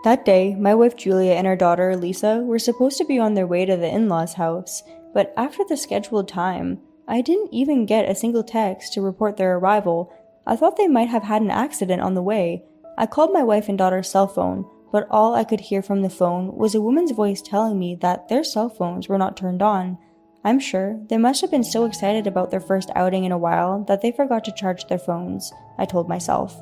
That day, my wife Julia and our daughter Lisa were supposed to be on their way to the in-laws' house, but after the scheduled time, I didn't even get a single text to report their arrival. I thought they might have had an accident on the way. I called my wife and daughter's cell phone, but all I could hear from the phone was a woman's voice telling me that their cell phones were not turned on. I'm sure they must have been so excited about their first outing in a while that they forgot to charge their phones, I told myself.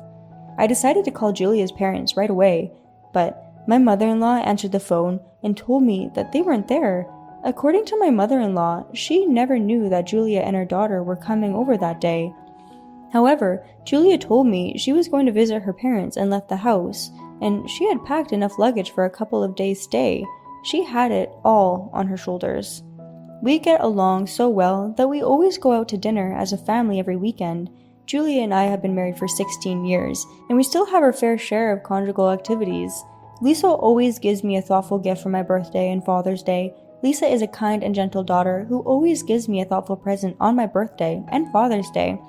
I decided to call Julia's parents right away, but my mother-in-law answered the phone and told me that they weren't there. According to my mother-in-law, she never knew that Julia and her daughter were coming over that day. However, Julia told me she was going to visit her parents and left the house, and she had packed enough luggage for a couple of days' stay. She had it all on her shoulders. We get along so well that we always go out to dinner as a family every weekend. Julia and I have been married for 16 years, and we still have our fair share of conjugal activities. Lisa always gives me a thoughtful gift for my birthday and Father's Day. Lisa is a kind and gentle daughter who always gives me a thoughtful present on my birthday and Father's Day.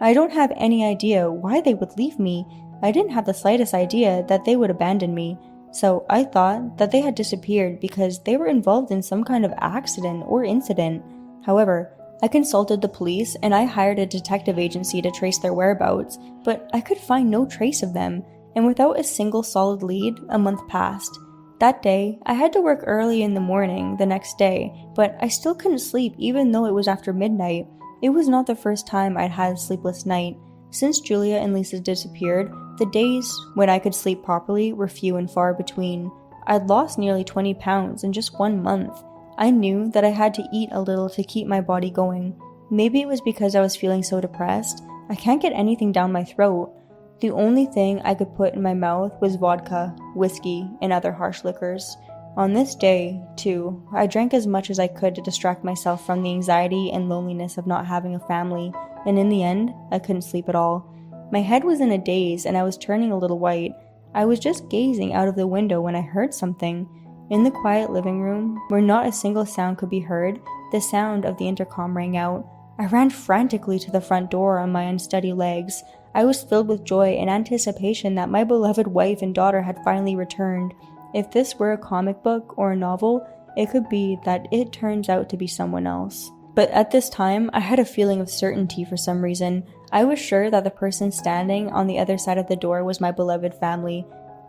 I don't have any idea why they would leave me. I didn't have the slightest idea that they would abandon me. So I thought that they had disappeared because they were involved in some kind of accident or incident. However, I consulted the police and I hired a detective agency to trace their whereabouts, but I could find no trace of them, and without a single solid lead, a month passed. That day, I had to work early in the morning the next day, but I still couldn't sleep even though it was after midnight. It was not the first time I'd had a sleepless night. Since Julia and Lisa disappeared, the days when I could sleep properly were few and far between. I'd lost nearly 20 pounds in just 1 month. I knew that I had to eat a little to keep my body going. Maybe it was because I was feeling so depressed. I can't get anything down my throat. The only thing I could put in my mouth was vodka, whiskey, and other harsh liquors. On this day, too, I drank as much as I could to distract myself from the anxiety and loneliness of not having a family, and in the end, I couldn't sleep at all. My head was in a daze and I was turning a little white. I was just gazing out of the window when I heard something. In the quiet living room, where not a single sound could be heard, the sound of the intercom rang out. I ran frantically to the front door on my unsteady legs. I was filled with joy and anticipation that my beloved wife and daughter had finally returned. If this were a comic book or a novel, it could be that it turns out to be someone else. But at this time, I had a feeling of certainty for some reason. I was sure that the person standing on the other side of the door was my beloved family.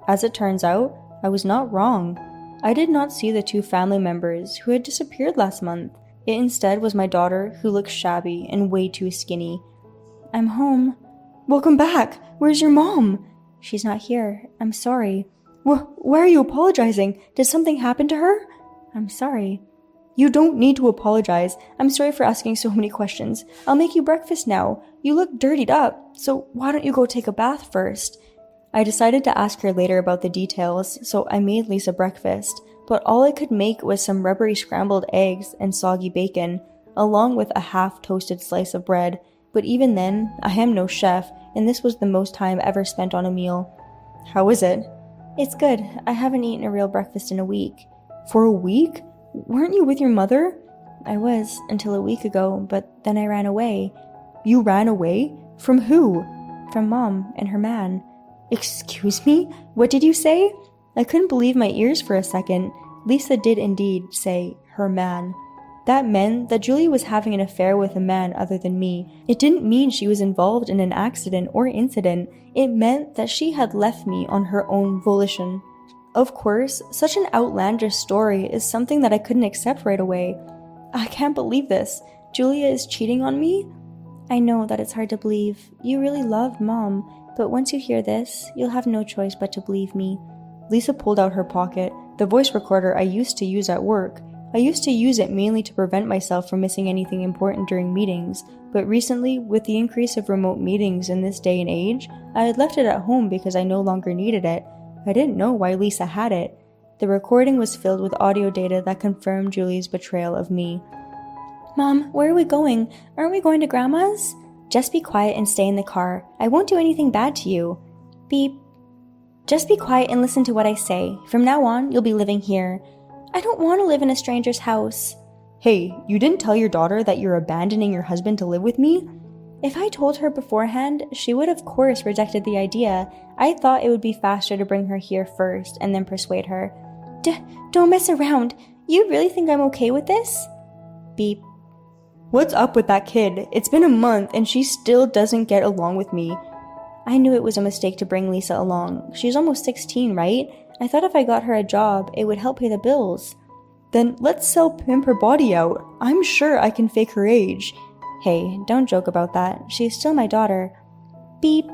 As it turns out, I was not wrong. I did not see the 2 family members who had disappeared last month. It instead was my daughter, who looked shabby and way too skinny. "I'm home." "Welcome back! Where's your mom?" "She's not here. I'm sorry." Why are you apologizing? Did something happen to her?" "I'm sorry." "You don't need to apologize. I'm sorry for asking so many questions. I'll make you breakfast now. You look dirtied up, so why don't you go take a bath first?" I decided to ask her later about the details, so I made Lisa breakfast, but all I could make was some rubbery scrambled eggs and soggy bacon, along with a half-toasted slice of bread. But even then, I am no chef, and this was the most time ever spent on a meal. "How is it?" "It's good. I haven't eaten a real breakfast in a week." "For a week? Weren't you with your mother?" "I was, until a week ago, but then I ran away." "You ran away? From who?" "From Mom and her man." "Excuse me? What did you say?" I couldn't believe my ears for a second. Lisa did indeed say, "her man." That meant that Julie was having an affair with a man other than me. It didn't mean she was involved in an accident or incident. It meant that she had left me on her own volition. Of course, such an outlandish story is something that I couldn't accept right away. I can't believe this. Julia is cheating on me? I know that it's hard to believe. You really love Mom, but once you hear this, you'll have no choice but to believe me. Lisa pulled out her pocket, the voice recorder I used to use at work. I used to use it mainly to prevent myself from missing anything important during meetings, but recently, with the increase of remote meetings in this day and age, I had left it at home because I no longer needed it. I didn't know why Lisa had it. The recording was filled with audio data that confirmed Julie's betrayal of me. Mom, where are we going? Aren't we going to Grandma's? Just be quiet and stay in the car. I won't do anything bad to you. Beep. Just be quiet and listen to what I say. From now on, you'll be living here. I don't want to live in a stranger's house. Hey, you didn't tell your daughter that you're abandoning your husband to live with me? If I told her beforehand, she would of course rejected the idea. I thought it would be faster to bring her here first and then persuade her. Don't mess around. You really think I'm okay with this? Beep. What's up with that kid? It's been a month and she still doesn't get along with me. I knew it was a mistake to bring Lisa along. She's almost 16, right? I thought if I got her a job, it would help pay the bills. Then let's sell pimp her body out. I'm sure I can fake her age. Hey, don't joke about that. She's still my daughter. Beep.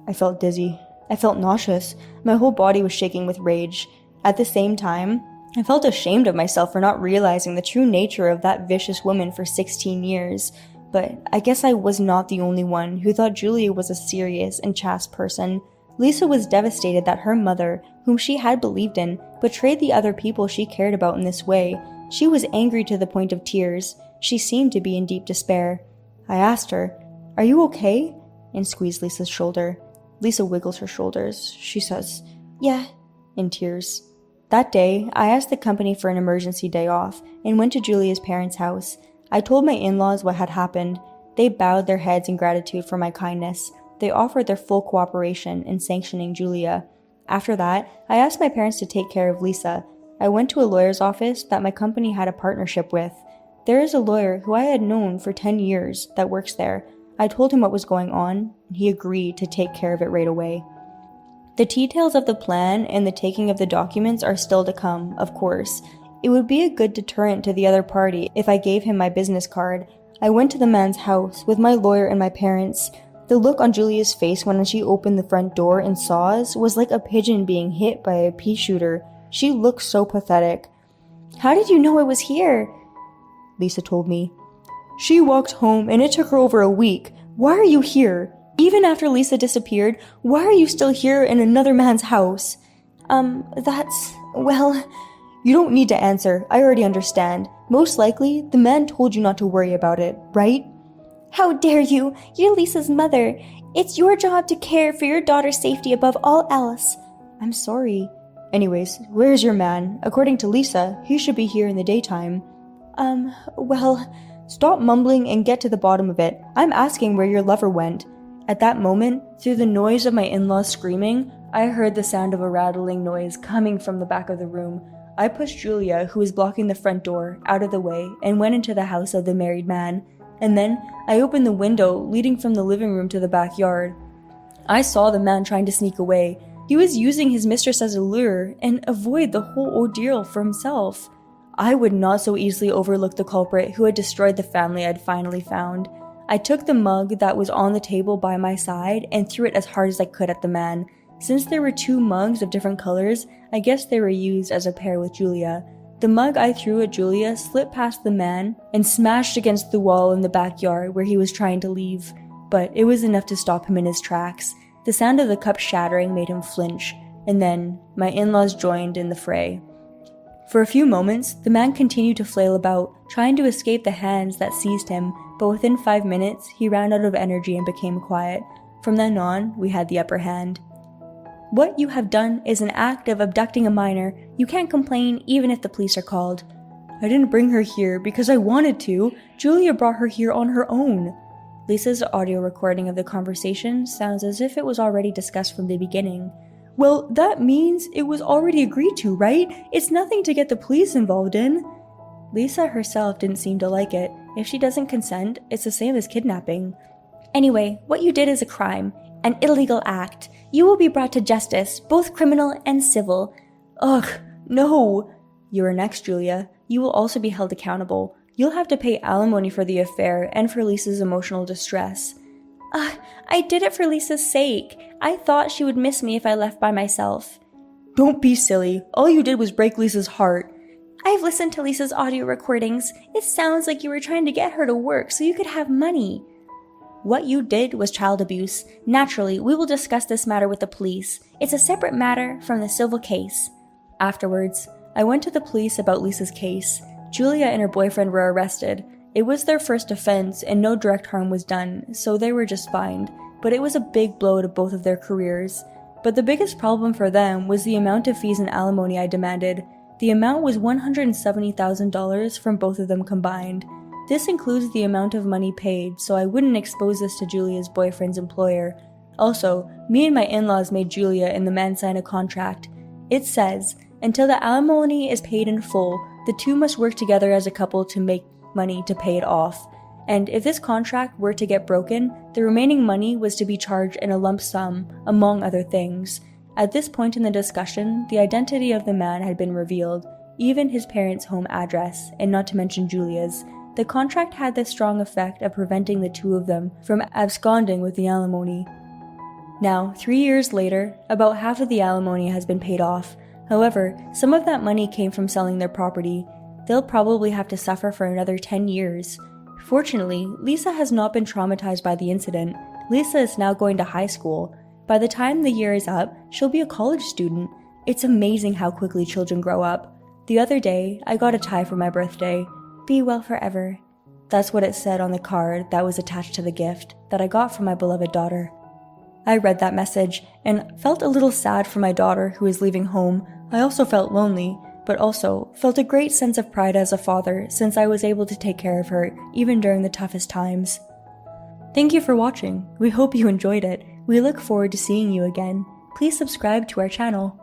I felt dizzy. I felt nauseous. My whole body was shaking with rage. At the same time, I felt ashamed of myself for not realizing the true nature of that vicious woman for 16 years. But I guess I was not the only one who thought Julia was a serious and chaste person. Lisa was devastated that her mother, whom she had believed in, betrayed the other people she cared about in this way. She was angry to the point of tears. She seemed to be in deep despair. I asked her, "Are you okay?" and squeezed Lisa's shoulder. Lisa wiggles her shoulders. She says, "Yeah," in tears. That day, I asked the company for an emergency day off and went to Julia's parents' house. I told my in-laws what had happened. They bowed their heads in gratitude for my kindness. They offered their full cooperation in sanctioning Julia. After that, I asked my parents to take care of Lisa. I went to a lawyer's office that my company had a partnership with. There is a lawyer who I had known for 10 years that works there. I told him what was going on, and he agreed to take care of it right away. The details of the plan and the taking of the documents are still to come, of course. It would be a good deterrent to the other party if I gave him my business card. I went to the man's house with my lawyer and my parents. The look on Julia's face when she opened the front door and saw us was like a pigeon being hit by a pea shooter. She looked so pathetic. "How did you know I was here?" Lisa told me. "She walked home and it took her over a week. Why are you here? Even after Lisa disappeared, why are you still here in another man's house?" Well, you don't need to answer. I already understand. Most likely, the man told you not to worry about it, right? "How dare you? You're Lisa's mother. It's your job to care for your daughter's safety above all else." "I'm sorry." "Anyways, where's your man? According to Lisa, he should be here in the daytime." Well, stop mumbling and get to the bottom of it. I'm asking where your lover went." At that moment, through the noise of my in-laws screaming, I heard the sound of a rattling noise coming from the back of the room. I pushed Julia, who was blocking the front door, out of the way and went into the house of the married man. And then I opened the window leading from the living room to the backyard. I saw the man trying to sneak away. He was using his mistress as a lure and avoid the whole ordeal for himself. I would not so easily overlook the culprit who had destroyed the family I had finally found. I took the mug that was on the table by my side and threw it as hard as I could at the man. Since there were two mugs of different colors, I guess they were used as a pair with Julia. The mug I threw at Julia slipped past the man and smashed against the wall in the backyard where he was trying to leave. But it was enough to stop him in his tracks. The sound of the cup shattering made him flinch, and then my in-laws joined in the fray. For a few moments, the man continued to flail about, trying to escape the hands that seized him, but within 5 minutes, he ran out of energy and became quiet. From then on, we had the upper hand. "What you have done is an act of abducting a minor. You can't complain even if the police are called." "I didn't bring her here because I wanted to. Julia brought her here on her own." Lisa's audio recording of the conversation sounds as if it was already discussed from the beginning. "Well, that means it was already agreed to, right? It's nothing to get the police involved in." Lisa herself didn't seem to like it. If she doesn't consent, it's the same as kidnapping. "Anyway, what you did is a crime, an illegal act. You will be brought to justice, both criminal and civil." "Ugh, no." "You are next, Julia. You will also be held accountable. You'll have to pay alimony for the affair and for Lisa's emotional distress." I did it for Lisa's sake. I thought she would miss me if I left by myself." "Don't be silly. All you did was break Lisa's heart." "I've listened to Lisa's audio recordings. It sounds like you were trying to get her to work so you could have money." "What you did was child abuse. Naturally, we will discuss this matter with the police. It's a separate matter from the civil case." Afterwards, I went to the police about Lisa's case. Julia and her boyfriend were arrested. It was their first offense and no direct harm was done, so they were just fined. But it was a big blow to both of their careers. But the biggest problem for them was the amount of fees and alimony I demanded. The amount was $170,000 from both of them combined. This includes the amount of money paid, so I wouldn't expose this to Julia's boyfriend's employer. Also, me and my in-laws made Julia and the man sign a contract. It says, until the alimony is paid in full, the two must work together as a couple to make money to pay it off. And if this contract were to get broken, the remaining money was to be charged in a lump sum, among other things. At this point in the discussion, the identity of the man had been revealed, even his parents' home address, and not to mention Julia's. The contract had the strong effect of preventing the two of them from absconding with the alimony. Now, 3 years later, about half of the alimony has been paid off. However, some of that money came from selling their property. They'll probably have to suffer for another 10 years. Fortunately, Lisa has not been traumatized by the incident. Lisa is now going to high school. By the time the year is up, she'll be a college student. It's amazing how quickly children grow up. The other day, I got a tie for my birthday. Be well forever. That's what it said on the card that was attached to the gift that I got from my beloved daughter. I read that message and felt a little sad for my daughter who is leaving home. I also felt lonely, but also felt a great sense of pride as a father since I was able to take care of her even during the toughest times. Thank you for watching. We hope you enjoyed it. We look forward to seeing you again. Please subscribe to our channel.